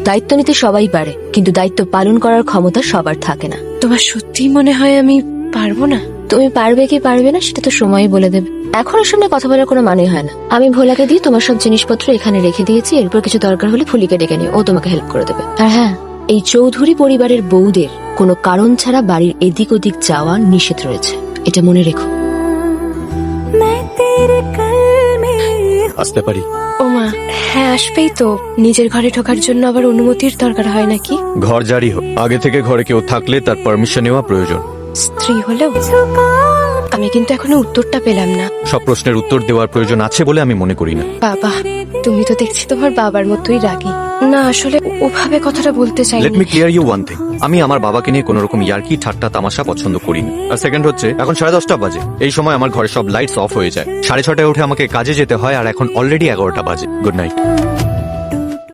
দায়িত্ব নিতে সবাই পারে, কিন্তু দায়িত্ব পালন করার ক্ষমতা সবার থাকে না। তোমার সত্যি মনে হয় আমি পারবো না? তুমি পারবে কি পারবে না সেটা তো সময়ই বলে দেবে। এখন ওর সামনে কথা বলার কোনো মানে হয় না। আমি ভোলাকে দিয়ে তোমার সব জিনিসপত্র এখানে রেখে দিয়েছি, এরপর কিছু দরকার হলে ফুলিকে ডেকে নিও, ও তোমাকে হেল্প করে দেবে। আর হ্যাঁ, এই চৌধুরী পরিবারের বউদের কোনো কারণ ছাড়া বাড়ির এদিক ওদিক যাওয়া নিষেধ রয়েছে, এটা মনে রেখো। আসতে পারি? ওমা হ্যাঁ, আসবেই তো। নিজের ঘরে ঢোকার জন্য আবার অনুমতির দরকার হয় নাকি? ঘর জারি হোক, আগে থেকে ঘরে কেউ থাকলে তার পারমিশন নেওয়া প্রয়োজন। স্ত্রী হলেও? আমি কিন্তু এখনো উত্তরটা পেলাম না। সব প্রশ্নের উত্তর দেওয়ার প্রয়োজন আছে বলে আমি মনে করি না। বাবা, তুমি তো দেখছি তোমার বাবার মতোই রাগী। না আসলে ওভাবে কথাটা বলতে চাই। Let me clear you one thing, আমি আমার বাবাকে নিয়ে কোনো রকম ইয়ার্কি ঠাট্টা তামাশা পছন্দ করি না। আর সেকেন্ড হচ্ছে, এখন 10:30 বাজে, এই সময় আমার ঘরে সব লাইটস অফ হয়ে যায়। 6:30টায় উঠে আমাকে কাজে যেতে হয়, আর এখন অলরেডি 11টা বাজে। Good night.